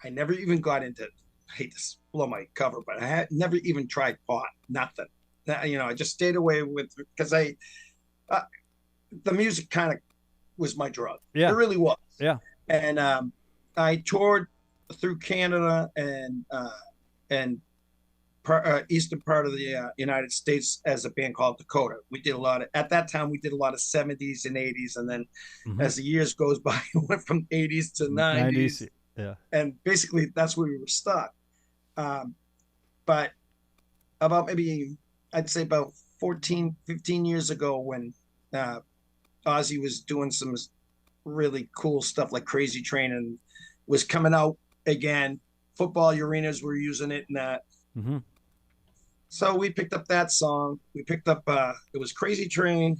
I never even got into, I hate to blow my cover, but I had never even tried pot, nothing. You know, I just stayed away with, because the music kind of was my drug. Yeah. It really was. Yeah. And I toured through Canada and eastern part of the United States as a band called Dakota. We did a lot of, at that time, we did a lot of 70s and 80s. And then as the years goes by, it went from 80s to 90s. Yeah. And basically that's where we were stuck. But about maybe, I'd say about 14, 15 years ago when Ozzy was doing some really cool stuff like Crazy Train and was coming out again, football arenas were using it and that. Mm-hmm. So we picked up that song. We picked up, it was Crazy Train.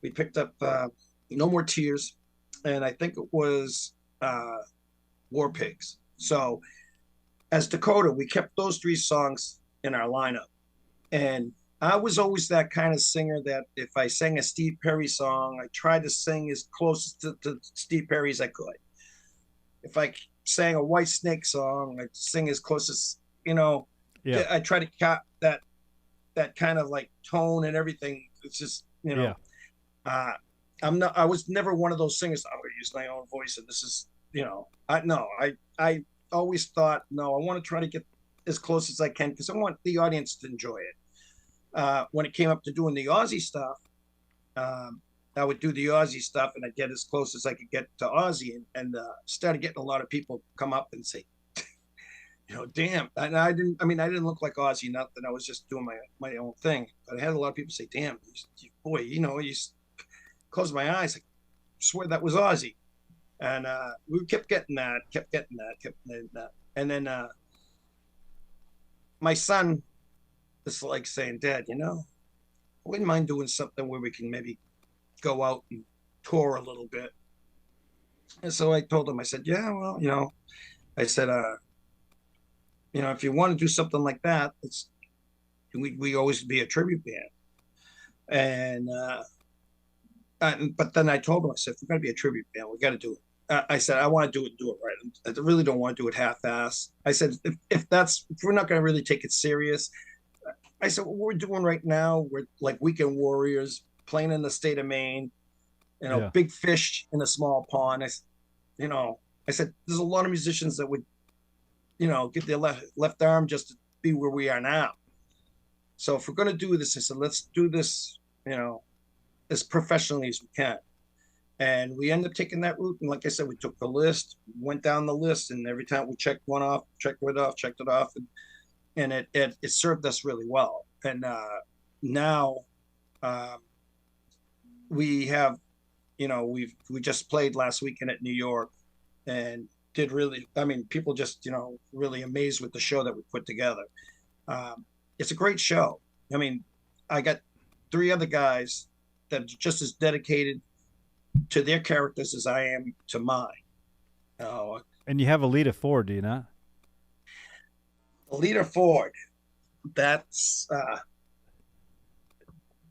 We picked up No More Tears. And I think it was War Pigs. So as Dakota, we kept those three songs in our lineup. And I was always that kind of singer that if I sang a Steve Perry song, I tried to sing as close to Steve Perry as I could. If I sang a White Snake song, I'd sing as close as, you know, I try to cap that kind of like tone and everything. It's just, you know, I was never one of those singers. I'm going to use my own voice. And this is, you know, I always thought, no, I want to try to get as close as I can because I want the audience to enjoy it. When it came up to doing the Ozzy stuff, I would do the Ozzy stuff and I'd get as close as I could get to Ozzy and started getting a lot of people come up and say, you know, damn. And I didn't look like Ozzy, nothing. I was just doing my own thing. But I had a lot of people say, damn, boy, you know, you close my eyes. I swear that was Ozzy. And we kept getting that. And then my son is like saying, Dad, you know, I wouldn't mind doing something where we can maybe go out and tour a little bit. And so I told him, I said, yeah, well, you know, I said, you know, if you want to do something like that, we always be a tribute band. And but then I told him, I said, if we're going to be a tribute band, we got to do it. I said, I want to do it right. I really don't want to do it half-ass. I said, if we're not going to really take it serious, I said, what we're doing right now, we're like Weekend Warriors playing in the state of Maine, you know, big fish in a small pond. I said, there's a lot of musicians that would, you know, get their left arm just to be where we are now. So if we're going to do this, I said, let's do this, you know, as professionally as we can. And we ended up taking that route. And like I said, we took the list, went down the list, and every time we checked one off, checked it off, and it served us really well. And now we have, you know, we just played last weekend at New York and did really, I mean, people just, you know, really amazed with the show that we put together. It's a great show. I mean, I got 3 other guys that are just as dedicated to their characters as I am to mine. And you have a lead of 4, do you not? Leader Ford. That's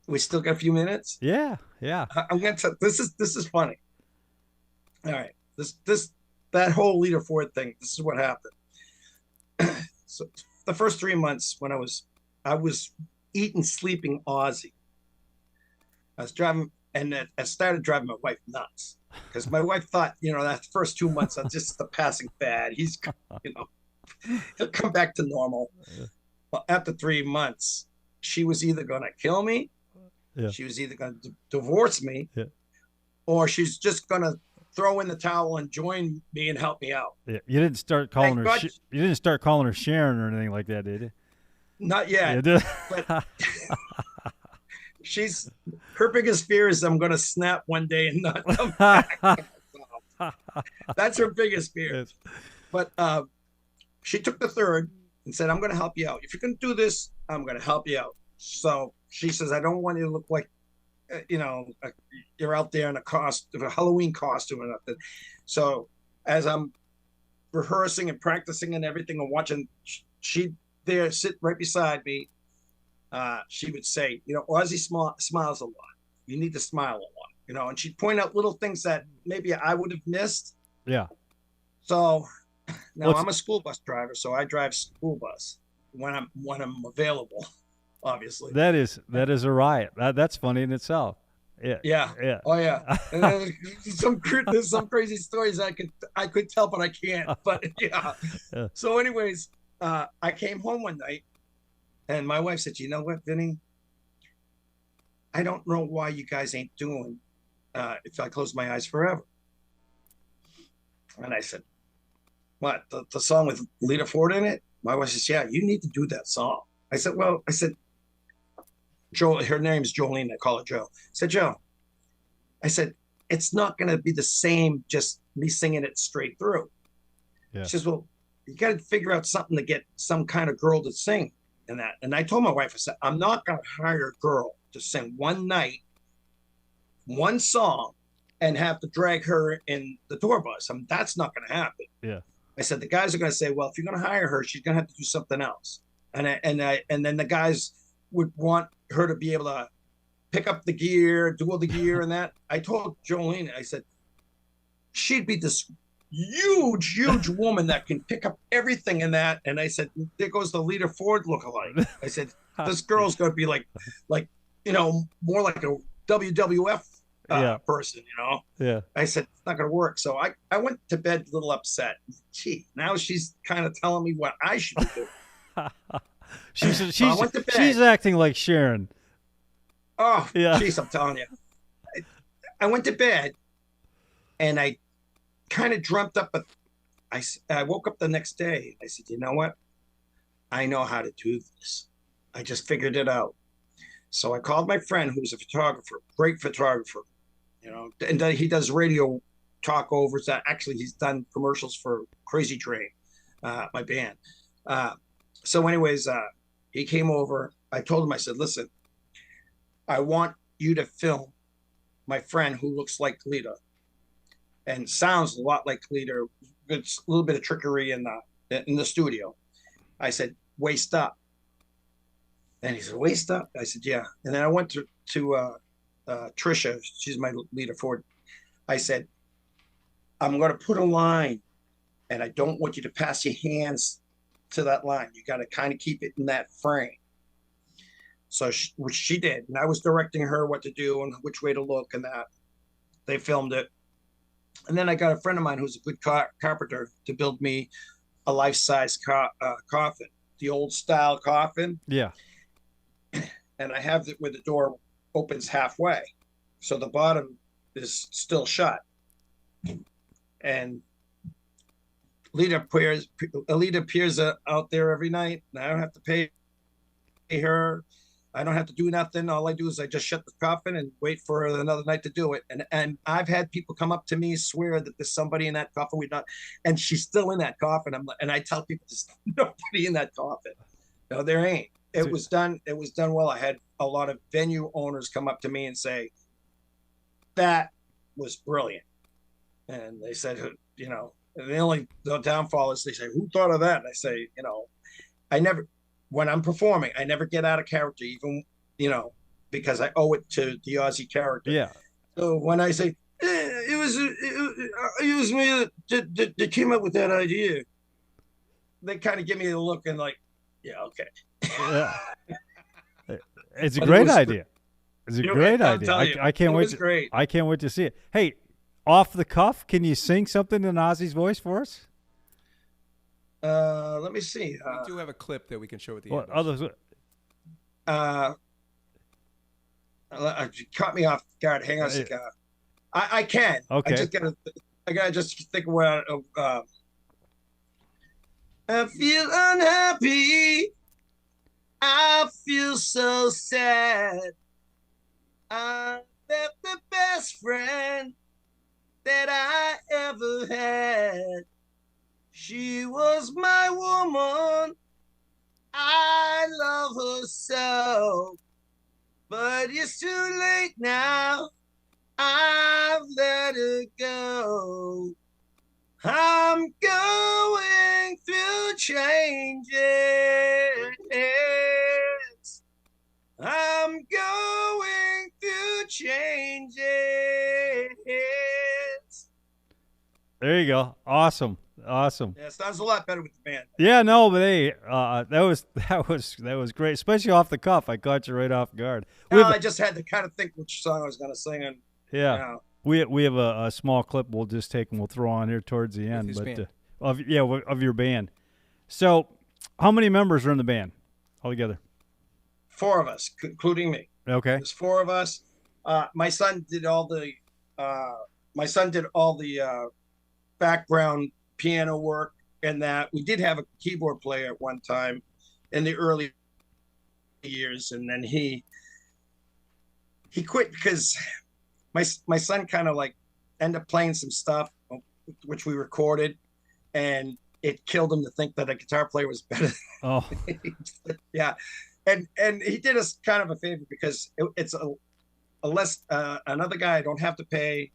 we still got a few minutes. Yeah. I'm gonna tell, this is funny. All right. That whole Leader Ford thing, this is what happened. So the first 3 months when I was eating, sleeping Ozzy. I was driving, and I started driving my wife nuts. because my wife thought, that first 2 months are just the passing fad. He's, you know, he'll come back to normal. Well, after 3 months, she was either going to kill me, she was either going to divorce me, or she's just going to throw in the towel and join me and help me out. Yeah. You didn't start calling Thank her. God- You didn't start calling her Sharon or anything like that, did you? Not yet. Yeah, But her biggest fear is I'm going to snap one day and not come back. That's her biggest fear. Yes. But she took the third and said, I'm going to help you out. If you can do this, I'm going to help you out. So she says, I don't want you to look like, you're out there in a Halloween costume or nothing. So as I'm rehearsing and practicing and everything and watching, she there sit right beside me. She would say, Ozzy smiles a lot. You need to smile a lot, and she'd point out little things that maybe I would have missed. Yeah. So now I'm a school bus driver, so I drive school bus when I'm available, obviously. That is a riot. That's funny in itself. Yeah. Yeah. Oh yeah. And then there's some crazy stories I could tell, but I can't. But yeah. So anyways, I came home one night and my wife said, you know what, Vinny? I don't know why you guys ain't doing If I Close My Eyes Forever. And I said, what, the song with Lita Ford in it? My wife says, yeah, you need to do that song. I said, Joe, her name's Jolene, I call her Joe. I said, Joe, it's not going to be the same just me singing it straight through. Yeah. She says, well, you got to figure out something to get some kind of girl to sing in that. And I told my wife, I said, I'm not going to hire a girl to sing one night, one song, and have to drag her in the tour bus. That's not going to happen. Yeah. I said, the guys are going to say, well, if you're going to hire her, she's going to have to do something else. And then the guys would want her to be able to pick up the gear, do all the gear and that. I told Jolene, I said, she'd be this huge woman that can pick up everything in that. And I said, there goes the Lita Ford lookalike. I said, this girl's going to be like, more like a WWF person, Yeah. I said, it's not going to work. So I went to bed a little upset. Gee, now she's kind of telling me what I should be doing. She's acting like Sharon. Oh, yeah. Jeez, I'm telling you. I went to bed and I kind of dreamt up I woke up the next day. I said, you know what? I know how to do this. I just figured it out. So I called my friend who's a photographer, great photographer, and he does radio talkovers. Actually, he's done commercials for Crazy Train, my band. So anyways, he came over. I told him, I said, listen, I want you to film my friend who looks like Lita and sounds a lot like Lita. It's a little bit of trickery in the studio. I said, waist up. And he said, waist up? I said, yeah. And then I went to Trisha. She's my Lita Ford. I said, I'm going to put a line and I don't want you to pass your hands to that line. You got to kind of keep it in that frame. So which she did. And I was directing her what to do and which way to look and that. They filmed it. And then I got a friend of mine who's a good carpenter to build me a life-size coffin, the old style coffin. Yeah. And I have it where the door opens halfway. So the bottom is still shut. And Alita appears out there every night. And I don't have to pay her. I don't have to do nothing. All I do is I just shut the coffin and wait for another night to do it. And I've had people come up to me, swear that there's somebody in that coffin and she's still in that coffin. And I tell people there's nobody in that coffin. No, there ain't. It was done well. I had a lot of venue owners come up to me and say, that was brilliant. And they said, the downfall is they say, who thought of that? And I say, when I'm performing, I never get out of character, even, because I owe it to the Ozzy character. Yeah. So when I say, it was me that came up with that idea, they kind of give me a look and like, yeah, okay. Yeah. It's a great idea. It's a great idea. I can't wait. Great. I can't wait to see it. Hey, off the cuff, can you sing something in Ozzy's voice for us? Let me see. We do have a clip that we can show at the What end. others? You caught me off guard. Hang on a second. I can. Okay. I gotta just think of what. I feel unhappy. I feel so sad. I left the best friend that I ever had. She was my woman. I love her so. But it's too late now. I've let her go. I'm going through changes. I'm going through changes. There you go. Awesome. Awesome. Yeah, it sounds a lot better with the band. Yeah, no, but hey, that was great, especially off the cuff. I caught you right off guard. I just had to kind of think which song I was going to sing. And Yeah, you know. we have a small clip we'll just take and we'll throw on here towards the end, his band. of your band. So, how many members are in the band altogether? 4 of us, including me. Okay. There's 4 of us. My son did all the background piano work, and that we did have a keyboard player at one time in the early years, and then he quit because my son kind of like ended up playing some stuff which we recorded, and it killed him to think that a guitar player was better. Oh. Yeah. And he did us kind of a favor because it's a less another guy I don't have to pay.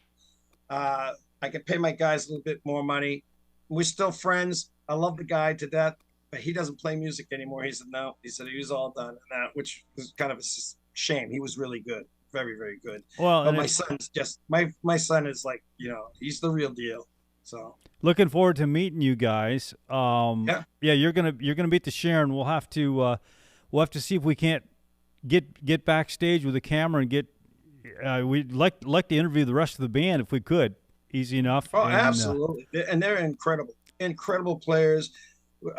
I can pay my guys a little bit more money. We're still friends. I love the guy to death, but he doesn't play music anymore. He said no. He said he was all done, and that, which was kind of a shame. He was really good, very, very good. Well, but my son's just my son is like, he's the real deal. So looking forward to meeting you guys. Yeah, you're gonna beat the Sharon. We'll have to see if we can't get backstage with the camera and get. We'd like to interview the rest of the band if we could. Easy enough. Oh, absolutely, and they're incredible players.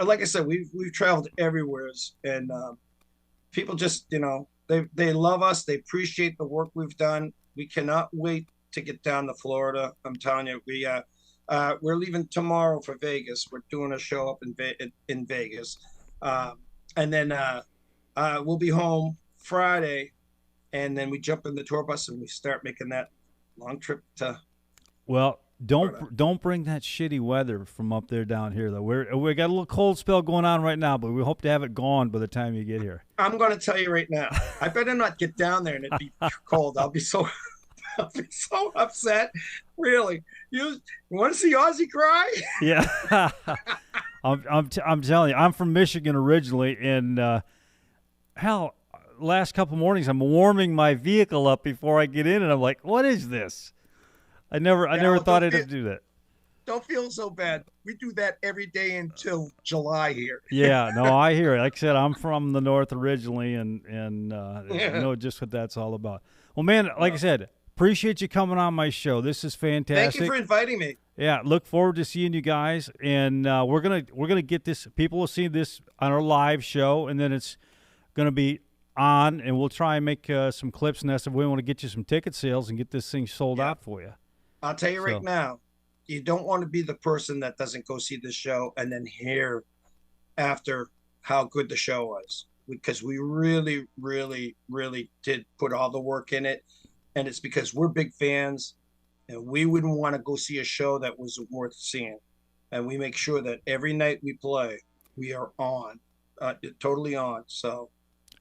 Like I said, we've traveled everywhere, and people just they love us. They appreciate the work we've done. We cannot wait to get down to Florida. I'm telling you, we're leaving tomorrow for Vegas. We're doing a show up in Vegas, and then we'll be home Friday, and then we jump in the tour bus and we start making that long trip to. Well, don't bring that shitty weather from up there down here though. We got a little cold spell going on right now, but we hope to have it gone by the time you get here. I'm going to tell you right now. I better not get down there and it be cold. I'll be so upset. Really, you want to see Ozzy cry? Yeah, I'm telling you, I'm from Michigan originally, and hell, last couple mornings I'm warming my vehicle up before I get in, and I'm like, what is this? I never thought I'd have to do that. Don't feel so bad. We do that every day until July here. Yeah, no, I hear it. Like I said, I'm from the north originally, and I know just what that's all about. Well, man, like I said, appreciate you coming on my show. This is fantastic. Thank you for inviting me. Yeah, look forward to seeing you guys, and we're gonna get this. People will see this on our live show, and then it's gonna be on, and we'll try and make some clips and that stuff. We want to get you some ticket sales and get this thing sold out for you. I'll tell you right now, you don't want to be the person that doesn't go see the show and then hear after how good the show was, because we really, really, really did put all the work in it. And it's because we're big fans, and we wouldn't want to go see a show that was worth seeing. And we make sure that every night we play, we are on, totally on. So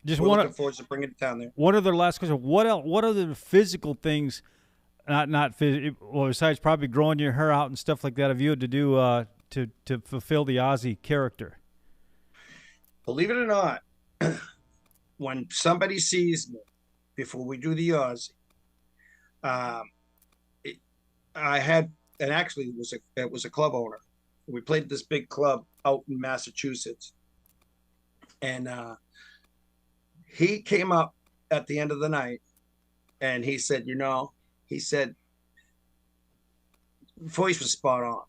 we're looking forward to bringing it down there. One other last question. What else? What other physical things, not physical, well, besides probably growing your hair out and stuff like that, have you had to do to fulfill the Ozzy character? Believe it or not, when somebody sees me before we do the Ozzy, I had, and actually it was a club owner. We played this big club out in Massachusetts, and he came up at the end of the night, and he said, he said, voice was spot on.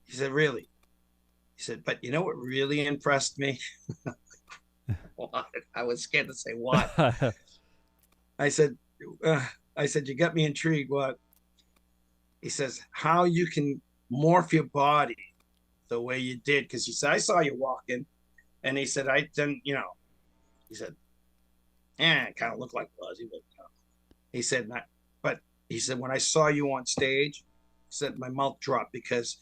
He said, really? He said, but you know what really impressed me? What? I was scared to say what. I said, you got me intrigued. What? He says, how you can morph your body the way you did. Because he said, I saw you walking. And he said, I didn't, he said, it kind of looked like Ozzy, but he said, not, but he said, when I saw you on stage, he said, my mouth dropped because,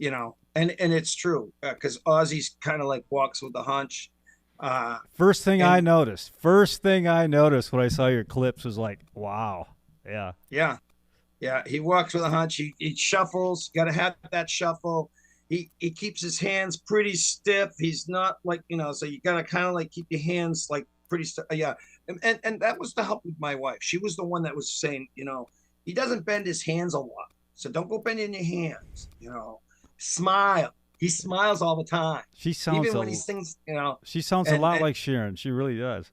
and it's true. Because Ozzy's kind of like walks with a hunch. First thing I noticed when I saw your clips was like, wow. Yeah. Yeah. Yeah. He walks with a hunch. He shuffles. Got to have that shuffle. He keeps his hands pretty stiff. He's not like, so you got to kind of like keep your hands like pretty stiff. Yeah. And that was the help with my wife. She was the one that was saying, he doesn't bend his hands a lot. So don't go bending your hands, smile. He smiles all the time. She sounds even when he sings, She sounds a lot like Sharon. She really does.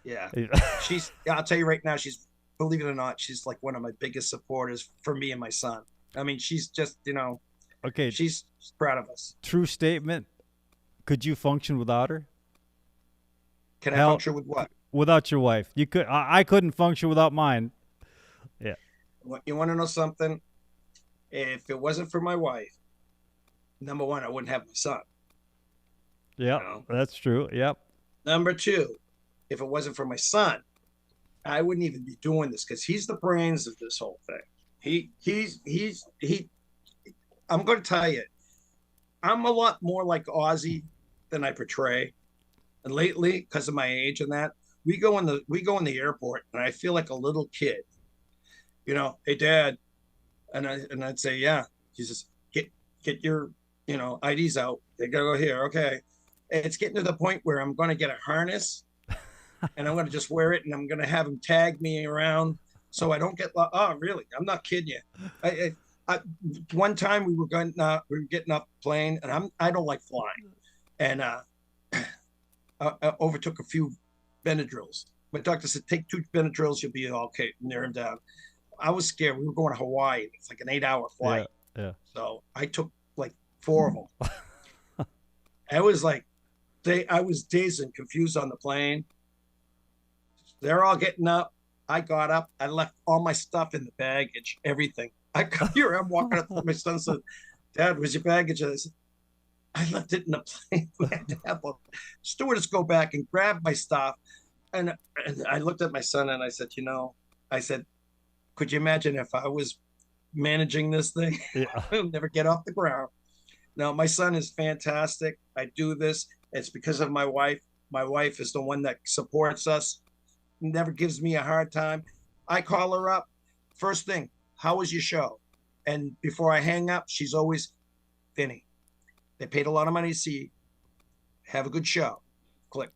Yeah. I'll tell you right now, believe it or not, she's like one of my biggest supporters for me and my son. I mean, she's just, okay. She's proud of us. True statement. Could you function without her? Can I function with what? Without your wife. You could. I couldn't function without mine. Yeah. You want to know something? If it wasn't for my wife, number one, I wouldn't have my son. Yeah, that's true. Yep. Number two, if it wasn't for my son, I wouldn't even be doing this because he's the brains of this whole thing. I'm going to tell you, I'm a lot more like Ozzy than I portray. And lately, because of my age and that, we go in the airport and I feel like a little kid. Hey Dad, and I'd say, yeah. He says, get your IDs out. They gotta go here. Okay. It's getting to the point where I'm going to get a harness and I'm going to just wear it and I'm going to have him tag me around so I don't get, oh, really? I'm not kidding you. One time we were getting off the plane and I don't like flying. And I overtook a few Benadryls. My doctor said, take 2 Benadryls, you'll be okay. Narrow them down. I was scared. We were going to Hawaii. It's like an 8-hour flight. Yeah. So I took like 4 of them. I was like, I was dazed and confused on the plane. They're all getting up. I got up. I left all my stuff in the baggage, everything. I come here. I'm walking up to my son and said, Dad, where's your baggage? I said, I left it in the plane. We had to have a stewardess go back and grab my stuff. And I looked at my son and I said, could you imagine if I was managing this thing? Yeah. I'll never get off the ground. Now, my son is fantastic. I do this. It's because of my wife. My wife is the one that supports us, never gives me a hard time. I call her up. First thing, how was your show? And before I hang up, she's always, Vinny, they paid a lot of money to see you. Have a good show. Click.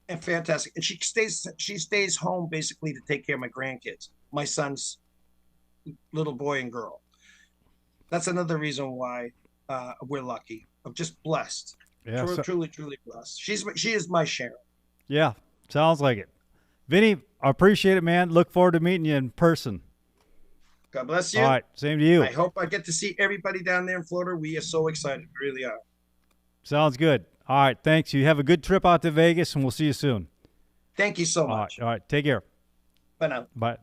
And fantastic. And she stays home basically to take care of my grandkids, my son's little boy and girl. That's another reason why we're lucky. I'm just blessed. Yeah, truly blessed. She is my Sharon. Yeah, sounds like it. Vinny, I appreciate it, man. Look forward to meeting you in person. God bless you. All right, same to you. I hope I get to see everybody down there in Florida. We are so excited. We really are. Sounds good. All right, thanks. You have a good trip out to Vegas, and we'll see you soon. Thank you so much. All right, take care. Bye now. Bye.